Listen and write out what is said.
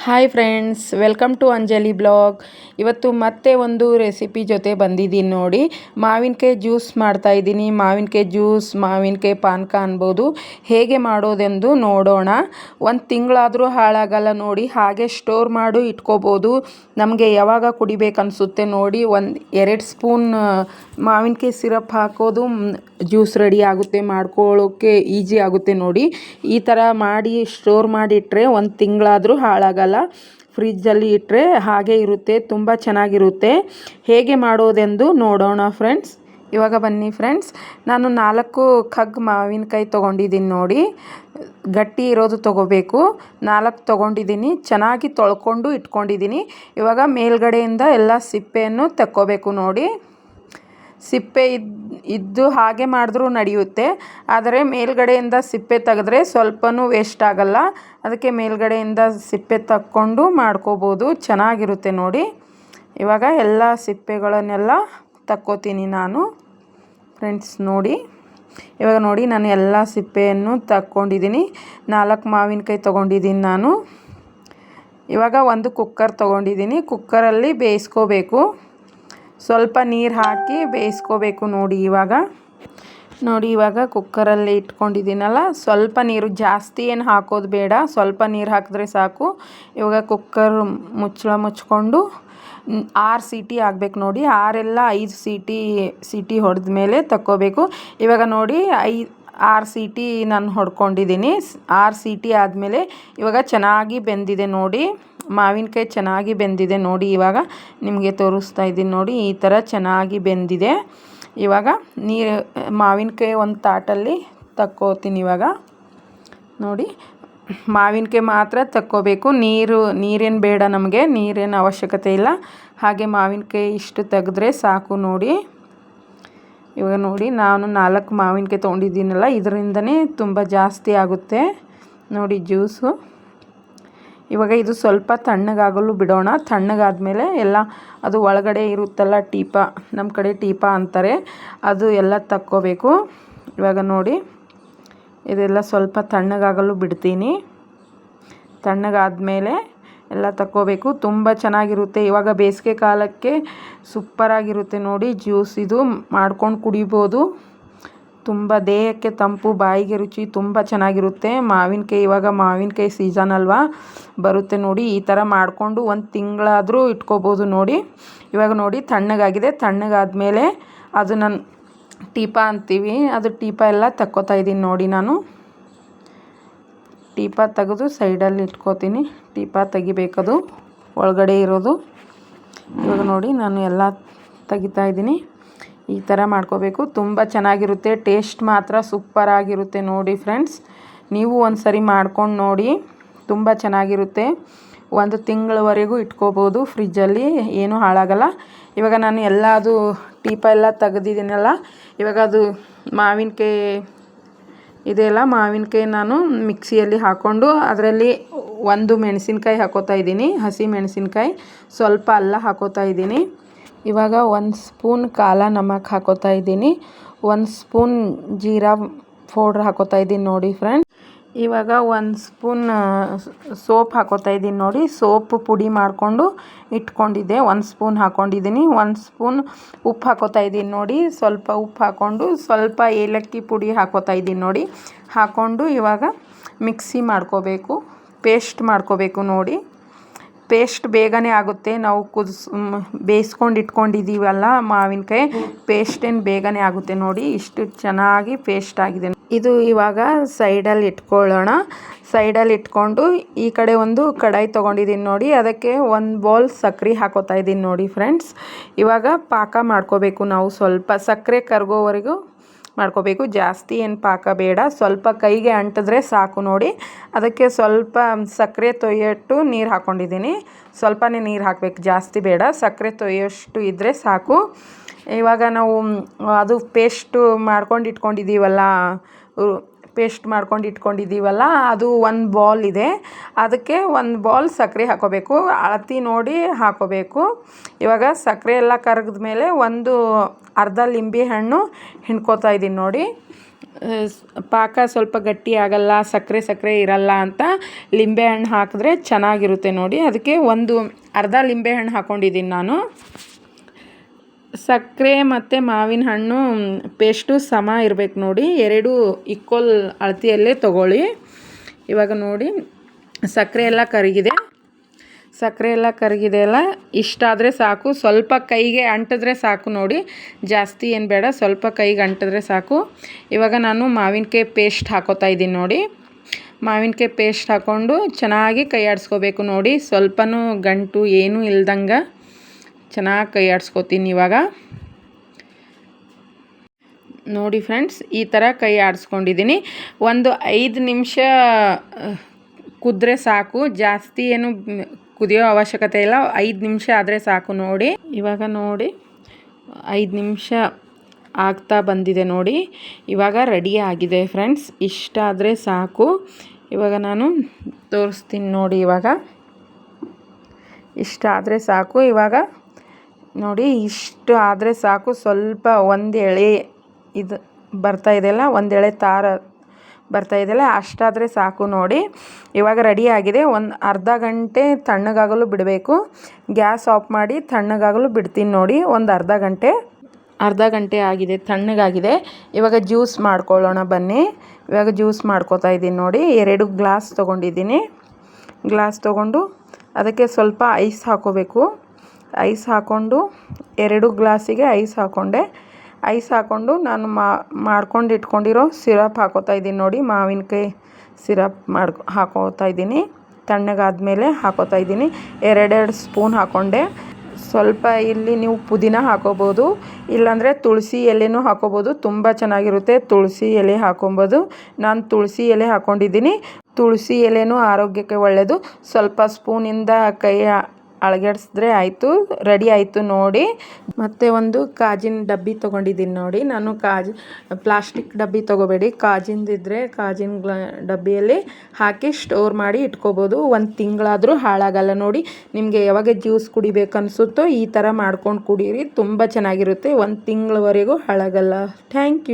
Hi friends, welcome to Anjali blog. ಇವತ್ತು ಮತ್ತೆ ಒಂದು ರೆಸಿಪಿ ಜೊತೆ ಬಂದಿದ್ದೀನಿ ನೋಡಿ. ಮಾವಿನಕಾಯಿ ಜ್ಯೂಸ್ ಮಾಡ್ತಾಯಿದ್ದೀನಿ. ಮಾವಿನಕಾಯಿ ಜ್ಯೂಸ್, ಮಾವಿನಕಾಯಿ ಪಾನಕ ಅನ್ಬೋದು. ಹೇಗೆ ಮಾಡೋದೆಂದು ನೋಡೋಣ. ಒಂದು ತಿಂಗಳಾದರೂ ಹಾಳಾಗಲ್ಲ ನೋಡಿ. ಹಾಗೆ ಸ್ಟೋರ್ ಮಾಡಿ ಇಟ್ಕೋಬೋದು. ನಮಗೆ ಯಾವಾಗ ಕುಡಿಬೇಕನ್ಸುತ್ತೆ ನೋಡಿ, 2 ಸ್ಪೂನ್ ಮಾವಿನಕಾಯಿ ಸಿರಪ್ ಹಾಕೋದು ಜ್ಯೂಸ್ ರೆಡಿ ಆಗುತ್ತೆ. ಮಾಡ್ಕೊಳ್ಳೋಕ್ಕೆ ಈಸಿ ಆಗುತ್ತೆ ನೋಡಿ. ಈ ಥರ ಮಾಡಿ ಸ್ಟೋರ್ ಮಾಡಿಟ್ರೆ 1 ತಿಂಗಳಾದರೂ ಹಾಳಾಗಲ್ಲ. ಫ್ರಿಜ್ಜಲ್ಲಿ ಇಟ್ಟರೆ ಹಾಗೆ ಇರುತ್ತೆ, ತುಂಬ ಚೆನ್ನಾಗಿರುತ್ತೆ. ಹೇಗೆ ಮಾಡೋದೆಂದು ನೋಡೋಣ ಫ್ರೆಂಡ್ಸ್. ಇವಾಗ ಬನ್ನಿ ಫ್ರೆಂಡ್ಸ್. ನಾನು 4 ಕಗ್ ಮಾವಿನಕಾಯಿ ತೊಗೊಂಡಿದ್ದೀನಿ ನೋಡಿ. ಗಟ್ಟಿ ಇರೋದು ತೊಗೋಬೇಕು. 4 ತೊಗೊಂಡಿದ್ದೀನಿ. ಚೆನ್ನಾಗಿ ತೊಳ್ಕೊಂಡು ಇಟ್ಕೊಂಡಿದ್ದೀನಿ. ಇವಾಗ ಮೇಲ್ಗಡೆಯಿಂದ ಎಲ್ಲ ಸಿಪ್ಪೆಯನ್ನು ತಕ್ಕೋಬೇಕು ನೋಡಿ. ಸಿಪ್ಪೆ ಇದ್ದು ಹಾಗೆ ಮಾಡಿದ್ರೂ ನಡೆಯುತ್ತೆ. ಆದರೆ ಮೇಲ್ಗಡೆಯಿಂದ ಸಿಪ್ಪೆ ತೆಗೆದ್ರೆ ಸ್ವಲ್ಪನೂ ವೇಸ್ಟ್ ಆಗಲ್ಲ. ಅದಕ್ಕೆ ಮೇಲ್ಗಡೆಯಿಂದ ಸಿಪ್ಪೆ ತಕ್ಕೊಂಡು ಮಾಡ್ಕೋಬೋದು, ಚೆನ್ನಾಗಿರುತ್ತೆ ನೋಡಿ. ಇವಾಗ ಎಲ್ಲ ಸಿಪ್ಪೆಗಳನ್ನೆಲ್ಲ ತಕ್ಕೋತೀನಿ ನಾನು ಫ್ರೆಂಡ್ಸ್ ನೋಡಿ. ಇವಾಗ ನೋಡಿ, ನಾನು ಎಲ್ಲ ಸಿಪ್ಪೆಯನ್ನು ತಕ್ಕೊಂಡಿದ್ದೀನಿ. 4 ಮಾವಿನಕಾಯಿ ತೊಗೊಂಡಿದ್ದೀನಿ ನಾನು. ಇವಾಗ ಒಂದು ಕುಕ್ಕರ್ ತೊಗೊಂಡಿದ್ದೀನಿ. ಕುಕ್ಕರಲ್ಲಿ ಬೇಯಿಸ್ಕೋಬೇಕು. ಸ್ವಲ್ಪ ನೀರು ಹಾಕಿ ಬೇಯಿಸ್ಕೋಬೇಕು ನೋಡಿ. ಇವಾಗ ಕುಕ್ಕರಲ್ಲಿ ಇಟ್ಕೊಂಡಿದ್ದೀನಲ್ಲ, ಸ್ವಲ್ಪ ನೀರು, ಜಾಸ್ತಿ ಏನು ಹಾಕೋದು ಬೇಡ, ಸ್ವಲ್ಪ ನೀರು ಹಾಕಿದ್ರೆ ಸಾಕು. ಇವಾಗ ಕುಕ್ಕರ್ ಮುಚ್ಚಳ ಮುಚ್ಕೊಂಡು 6 ಸೀಟಿ ಆಗಬೇಕು ನೋಡಿ. 5 ಸೀಟಿ ಹೊಡೆದ ಮೇಲೆ ತಕ್ಕೋಬೇಕು. ಇವಾಗ ನೋಡಿ 6 ಸೀಟಿ ನಾನು ಹೊಡ್ಕೊಂಡಿದ್ದೀನಿ. 6 ಸೀಟಿ ಆದಮೇಲೆ ಇವಾಗ ಚೆನ್ನಾಗಿ ಬೆಂದಿದೆ ನೋಡಿ. ಮಾವಿನಕಾಯಿ ಚೆನ್ನಾಗಿ ಬೆಂದಿದೆ ನೋಡಿ. ಇವಾಗ ನಿಮಗೆ ತೋರಿಸ್ತಾ ಇದ್ದೀನಿ ನೋಡಿ. ಈ ಥರ ಚೆನ್ನಾಗಿ ಬೆಂದಿದೆ. ಇವಾಗ ಮಾವಿನಕಾಯಿ ಒಂದು ತಾಟಲ್ಲಿ ತಕ್ಕೋತೀನಿ. ಇವಾಗ ನೋಡಿ, ಮಾವಿನಕಾಯಿ ಮಾತ್ರ ತಕ್ಕೋಬೇಕು. ನೀರೇನು ಬೇಡ, ನಮಗೆ ನೀರೇನು ಅವಶ್ಯಕತೆ ಇಲ್ಲ. ಹಾಗೆ ಮಾವಿನಕಾಯಿ ಇಷ್ಟು ತೆಗೆದ್ರೆ ಸಾಕು ನೋಡಿ. ಇವಾಗ ನೋಡಿ, ನಾನು 4 ಮಾವಿನಕಾಯಿ ತೊಗೊಂಡಿದ್ದೀನಲ್ಲ, ಇದರಿಂದನೇ ತುಂಬ ಜಾಸ್ತಿ ಆಗುತ್ತೆ ನೋಡಿ ಜ್ಯೂಸು. ಇವಾಗ ಇದು ಸ್ವಲ್ಪ ತಣ್ಣಗಾಗಲು ಬಿಡೋಣ. ತಣ್ಣಗಾದ್ಮೇಲೆ ಎಲ್ಲ ಅದು ಒಳಗಡೆ ಇರುತ್ತಲ್ಲ ಟೀಪ, ನಮ್ಮ ಕಡೆ ಟೀಪ ಅಂತಾರೆ, ಅದು ಎಲ್ಲ ತಕ್ಕೋಬೇಕು. ಇವಾಗ ನೋಡಿ, ಇದೆಲ್ಲ ಸ್ವಲ್ಪ ತಣ್ಣಗಾಗಲು ಬಿಡ್ತೀನಿ. ತಣ್ಣಗಾದ್ಮೇಲೆ ಎಲ್ಲ ತಕ್ಕೋಬೇಕು. ತುಂಬ ಚೆನ್ನಾಗಿರುತ್ತೆ. ಇವಾಗ ಬೇಸಿಗೆ ಕಾಲಕ್ಕೆ ಸೂಪರಾಗಿರುತ್ತೆ ನೋಡಿ ಜ್ಯೂಸ್. ಇದು ಮಾಡ್ಕೊಂಡು ಕುಡಿಬೋದು. ತುಂಬ ದೇಹಕ್ಕೆ ತಂಪು, ಬಾಯಿಗೆ ರುಚಿ, ತುಂಬ ಚೆನ್ನಾಗಿರುತ್ತೆ. ಇವಾಗ ಮಾವಿನಕಾಯಿ ಸೀಸನ್ ಅಲ್ವಾ, ಬರುತ್ತೆ ನೋಡಿ. ಈ ಥರ ಮಾಡಿಕೊಂಡು 1 ತಿಂಗಳಾದರೂ ಇಟ್ಕೋಬೋದು ನೋಡಿ. ಇವಾಗ ನೋಡಿ ತಣ್ಣಗಾಗಿದೆ. ತಣ್ಣಗಾದ್ಮೇಲೆ ಅದು ನಾನು ಟೀಪ ಅಂತೀವಿ, ಅದು ಟೀಪ ಎಲ್ಲ ತಕ್ಕೋತಾ ಇದ್ದೀನಿ ನೋಡಿ. ನಾನು ಟೀಪ ತೆಗೆದು ಸೈಡಲ್ಲಿ ಇಟ್ಕೋತೀನಿ. ಟೀಪ ತೆಗಿಬೇಕದು ಒಳಗಡೆ ಇರೋದು. ಇವಾಗ ನೋಡಿ, ನಾನು ಎಲ್ಲ ತೆಗಿತಾ ಇದ್ದೀನಿ. ಈ ಥರ ಮಾಡ್ಕೋಬೇಕು. ತುಂಬ ಚೆನ್ನಾಗಿರುತ್ತೆ. ಟೇಸ್ಟ್ ಮಾತ್ರ ಸೂಪರಾಗಿರುತ್ತೆ ನೋಡಿ ಫ್ರೆಂಡ್ಸ್. ನೀವು ಒಂದು ಸರಿ ಮಾಡ್ಕೊಂಡು ನೋಡಿ, ತುಂಬ ಚೆನ್ನಾಗಿರುತ್ತೆ. 1 ತಿಂಗಳವರೆಗೂ ಇಟ್ಕೋಬೋದು ಫ್ರಿಜ್ಜಲ್ಲಿ, ಏನೂ ಹಾಳಾಗಲ್ಲ. ಇವಾಗ ನಾನು ಅದು ಟೀಪ ಎಲ್ಲ ತೆಗೆದಿದ್ದೀನಲ್ಲ, ಇವಾಗ ಅದು ಮಾವಿನಕಾಯಿ ಇದೆಲ್ಲ ಮಾವಿನಕಾಯಿ ನಾನು ಮಿಕ್ಸಿಯಲ್ಲಿ ಹಾಕ್ಕೊಂಡು ಅದರಲ್ಲಿ 1 ಮೆಣಸಿನ್ಕಾಯಿ ಹಾಕೋತಾ ಇದ್ದೀನಿ, ಹಸಿ ಮೆಣಸಿನ್ಕಾಯಿ, ಸ್ವಲ್ಪ ಅಲ್ಲ ಹಾಕೋತಾ ಇದ್ದೀನಿ. ಇವಾಗ 1 ಸ್ಪೂನ್ ಕಾಲ ನಮಕ್ ಹಾಕೋತಾ ಇದ್ದೀನಿ. 1 ಸ್ಪೂನ್ ಜೀರಾ ಪೌಡ್ರ್ ಹಾಕೋತಾ ಇದ್ದೀನಿ ನೋಡಿ ಫ್ರೆಂಡ್ಸ್. ಇವಾಗ 1 ಸ್ಪೂನ್ ಸೋಪ್ ಹಾಕೋತಾ ಇದ್ದೀನಿ ನೋಡಿ. ಸೋಪ್ ಪುಡಿ ಮಾಡಿಕೊಂಡು ಇಟ್ಕೊಂಡಿದ್ದೆ, 1 ಸ್ಪೂನ್ ಹಾಕ್ಕೊಂಡಿದ್ದೀನಿ. 1 ಸ್ಪೂನ್ ಉಪ್ಪು ಹಾಕೋತಾ ಇದ್ದೀನಿ ನೋಡಿ. ಸ್ವಲ್ಪ ಉಪ್ಪು ಹಾಕ್ಕೊಂಡು ಸ್ವಲ್ಪ ಏಲಕ್ಕಿ ಪುಡಿ ಹಾಕೋತಾ ಇದ್ದೀನಿ ನೋಡಿ. ಹಾಕ್ಕೊಂಡು ಇವಾಗ ಮಿಕ್ಸಿ ಮಾಡ್ಕೋಬೇಕು, ಪೇಸ್ಟ್ ಮಾಡ್ಕೋಬೇಕು ನೋಡಿ. ಪೇಸ್ಟ್ ಬೇಗನೆ ಆಗುತ್ತೆ. ನಾವು ಬೇಯಿಸ್ಕೊಂಡು ಇಟ್ಕೊಂಡಿದ್ದೀವಲ್ಲ ಮಾವಿನಕಾಯಿ, ಪೇಸ್ಟ್ ಏನು ಬೇಗನೆ ಆಗುತ್ತೆ ನೋಡಿ. ಇಷ್ಟು ಚೆನ್ನಾಗಿ ಪೇಸ್ಟ್ ಆಗಿದೆ ಇದು. ಇವಾಗ ಸೈಡಲ್ಲಿ ಇಟ್ಕೊಳ್ಳೋಣ. ಸೈಡಲ್ಲಿ ಇಟ್ಕೊಂಡು ಈ ಕಡೆ ಒಂದು ಕಡಾಯಿ ತೊಗೊಂಡಿದ್ದೀನಿ ನೋಡಿ. ಅದಕ್ಕೆ 1 ಬೌಲ್ ಸಕ್ಕರೆ ಹಾಕೋತಾ ಇದ್ದೀನಿ ನೋಡಿ ಫ್ರೆಂಡ್ಸ್. ಇವಾಗ ಪಾಕ ಮಾಡ್ಕೋಬೇಕು ನಾವು. ಸ್ವಲ್ಪ ಸಕ್ಕರೆ ಕರಗೋವರೆಗೂ ಮಾಡ್ಕೋಬೇಕು. ಜಾಸ್ತಿ ಏನು ಪಾಕ ಬೇಡ, ಸ್ವಲ್ಪ ಕೈಗೆ ಅಂಟಿದ್ರೆ ಸಾಕು ನೋಡಿ. ಅದಕ್ಕೆ ಸ್ವಲ್ಪ ಸಕ್ಕರೆ ತೊಯ್ಯಟ್ಟು ನೀರು ಹಾಕ್ಕೊಂಡಿದ್ದೀನಿ. ಸ್ವಲ್ಪನೇ ನೀರು ಹಾಕಬೇಕು, ಜಾಸ್ತಿ ಬೇಡ. ಸಕ್ಕರೆ ತೊಯ್ಯೋಷ್ಟು ಇದ್ದರೆ ಸಾಕು. ಇವಾಗ ನಾವು ಅದು ಪೇಸ್ಟ್ ಮಾಡ್ಕೊಂಡು ಇಟ್ಕೊಂಡಿದ್ದೀವಲ್ಲ, ಅದು 1 ಬೌಲ್ ಇದೆ. ಅದಕ್ಕೆ 1 ಬೌಲ್ ಸಕ್ಕರೆ ಹಾಕೋಬೇಕು. ಅಳತೆ ನೋಡಿ ಹಾಕೋಬೇಕು. ಇವಾಗ ಸಕ್ಕರೆ ಎಲ್ಲ ಕರಗಿದ ಮೇಲೆ ಅರ್ಧ ಲಿಂಬೆ ಹಣ್ಣು ಹಿಂಡ್ಕೋತಾ ಇದ್ದೀನಿ ನೋಡಿ. ಪಾಕ ಸ್ವಲ್ಪ ಗಟ್ಟಿ ಆಗಲ್ಲ, ಸಕ್ಕರೆ ಇರಲ್ಲ ಅಂತ ಲಿಂಬೆಹಣ್ಣು ಹಾಕಿದ್ರೆ ಚೆನ್ನಾಗಿರುತ್ತೆ ನೋಡಿ. ಅದಕ್ಕೆ ಅರ್ಧ ಲಿಂಬೆಹಣ್ಣು ಹಾಕ್ಕೊಂಡಿದ್ದೀನಿ ನಾನು. ಸಕ್ಕರೆ ಮತ್ತು ಮಾವಿನ ಹಣ್ಣು ಪೇಸ್ಟು ಸಮ ಇರಬೇಕು ನೋಡಿ, ಎರಡೂ ಈಕ್ವಲ್ ಅಳತೆಯಲ್ಲೇ ತೊಗೊಳ್ಳಿ. ಇವಾಗ ನೋಡಿ ಸಕ್ಕರೆ ಎಲ್ಲ ಕರಗಿದೆ ಅಲ್ಲ, ಇಷ್ಟಾದರೆ ಸಾಕು. ಸ್ವಲ್ಪ ಕೈಗೆ ಅಂಟಿದ್ರೆ ಸಾಕು ನೋಡಿ, ಜಾಸ್ತಿ ಏನು ಬೇಡ, ಸ್ವಲ್ಪ ಕೈಗೆ ಅಂಟಿದ್ರೆ ಸಾಕು. ಇವಾಗ ನಾನು ಮಾವಿನಕಾಯಿ ಪೇಸ್ಟ್ ಹಾಕೋತಾ ಇದ್ದೀನಿ ನೋಡಿ. ಮಾವಿನಕಾಯಿ ಪೇಸ್ಟ್ ಹಾಕ್ಕೊಂಡು ಚೆನ್ನಾಗಿ ಕೈ ಆಡಿಸ್ಕೋಬೇಕು ನೋಡಿ. ಸ್ವಲ್ಪನೂ ಗಂಟು ಏನೂ ಇಲ್ದಂಗೆ ಚೆನ್ನಾಗಿ ಕೈ ಆಡಿಸ್ಕೋತೀನಿ. ಇವಾಗ ನೋಡಿ ಫ್ರೆಂಡ್ಸ್, ಈ ಥರ ಕೈ ಆಡಿಸ್ಕೊಂಡಿದ್ದೀನಿ. ಒಂದು 5 ನಿಮಿಷ ಕುದ್ರೆ ಸಾಕು, ಜಾಸ್ತಿ ಏನು ಕುದಿಯೋ ಅವಶ್ಯಕತೆ ಇಲ್ಲ. 5 ನಿಮಿಷ ಆದರೆ ಸಾಕು ನೋಡಿ. ಇವಾಗ ನೋಡಿ 5 ನಿಮಿಷ ಆಗ್ತಾ ಬಂದಿದೆ ನೋಡಿ. ಇವಾಗ ರೆಡಿ ಆಗಿದೆ ಫ್ರೆಂಡ್ಸ್, ಇಷ್ಟಾದರೆ ಸಾಕು. ಇವಾಗ ನಾನು ತೋರಿಸ್ತೀನಿ ನೋಡಿ. ಇವಾಗ ಇಷ್ಟ ಆದರೆ ಸಾಕು. ಇವಾಗ ನೋಡಿ ಇಷ್ಟು ಆದರೆ ಸಾಕು. ಸ್ವಲ್ಪ ಒಂದು ಎಳೆ ಇದು ಬರ್ತಾ ಇದೆಯಲ್ಲ, ಒಂದು ಎಳೆ ತಾರ ಬರ್ತಾ ಇದೆಯಲ್ಲ, ಅಷ್ಟಾದರೆ ಸಾಕು ನೋಡಿ. ಇವಾಗ ರೆಡಿ ಆಗಿದೆ. ಒಂದು ಅರ್ಧ ಗಂಟೆ ತಣ್ಣಗಾಗಲು ಬಿಡಬೇಕು. ಗ್ಯಾಸ್ ಆಫ್ ಮಾಡಿ ತಣ್ಣಗಾಗಲು ಬಿಡ್ತೀನಿ ನೋಡಿ. ಒಂದು ಅರ್ಧ ಗಂಟೆ ಆಗಿದೆ, ತಣ್ಣಗಾಗಿದೆ. ಇವಾಗ ಜ್ಯೂಸ್ ಮಾಡ್ಕೊಳ್ಳೋಣ ಬನ್ನಿ. ಇವಾಗ ಜ್ಯೂಸ್ ಮಾಡ್ಕೋತಾ ಇದ್ದೀನಿ ನೋಡಿ. 2 ಗ್ಲಾಸ್ ತೊಗೊಂಡಿದ್ದೀನಿ. ಗ್ಲಾಸ್ ತೊಗೊಂಡು ಅದಕ್ಕೆ ಸ್ವಲ್ಪ ಐಸ್ ಹಾಕೋಬೇಕು. ಐಸ್ ಹಾಕ್ಕೊಂಡು 2 ಗ್ಲಾಸಿಗೆ ಐಸ್ ಹಾಕ್ಕೊಂಡೆ. ಐಸ್ ಹಾಕ್ಕೊಂಡು ನಾನು ಮಾಡ್ಕೊಂಡು ಇಟ್ಕೊಂಡಿರೋ ಸಿರಪ್ ಹಾಕೋತಾ ಇದ್ದೀನಿ ನೋಡಿ. ಮಾವಿನಕಾಯಿ ಸಿರಪ್ ಹಾಕೋತಾ ಇದ್ದೀನಿ. ತಣ್ಣಗಾದ್ಮೇಲೆ ಹಾಕೋತಾ ಇದ್ದೀನಿ. 2 ಸ್ಪೂನ್ ಹಾಕ್ಕೊಂಡೆ. ಸ್ವಲ್ಪ ಇಲ್ಲಿ ನೀವು ಪುದೀನ ಹಾಕೋಬೋದು, ಇಲ್ಲಾಂದರೆ ತುಳಸಿ ಎಲೆನೂ ಹಾಕೋಬೋದು. ತುಂಬ ಚೆನ್ನಾಗಿರುತ್ತೆ ತುಳಸಿ ಎಲೆ ಹಾಕೊಬೋದು. ನಾನು ತುಳಸಿ ಎಲೆ ಹಾಕ್ಕೊಂಡಿದ್ದೀನಿ. ತುಳಸಿ ಎಲೆನೂ ಆರೋಗ್ಯಕ್ಕೆ ಒಳ್ಳೆಯದು. ಸ್ವಲ್ಪ ಸ್ಪೂನಿಂದ ಕೈ ಅಳಗಡಿಸಿದ್ರೆ ಆಯಿತು, ರೆಡಿ ಆಯಿತು ನೋಡಿ. ಮತ್ತು ಒಂದು ಕಾಜಿನ ಡಬ್ಬಿ ತೊಗೊಂಡಿದ್ದೀನಿ ನೋಡಿ. ನಾನು ಪ್ಲಾಸ್ಟಿಕ್ ಡಬ್ಬಿ ತೊಗೋಬೇಡಿ, ಕಾಜಿಂದಿದ್ರೆ ಕಾಜಿನ ಡಬ್ಬಿಯಲ್ಲಿ ಹಾಕಿ ಸ್ಟೋರ್ ಮಾಡಿ ಇಟ್ಕೋಬೋದು. 1 ತಿಂಗಳಾದರೂ ಹಾಳಾಗಲ್ಲ ನೋಡಿ. ನಿಮಗೆ ಯಾವಾಗ ಜ್ಯೂಸ್ ಕುಡಿಬೇಕನ್ಸುತ್ತೋ ಈ ಥರ ಮಾಡ್ಕೊಂಡು ಕುಡೀರಿ, ತುಂಬ ಚೆನ್ನಾಗಿರುತ್ತೆ. 1 ತಿಂಗಳವರೆಗೂ ಹಾಳಾಗಲ್ಲ. Thank you.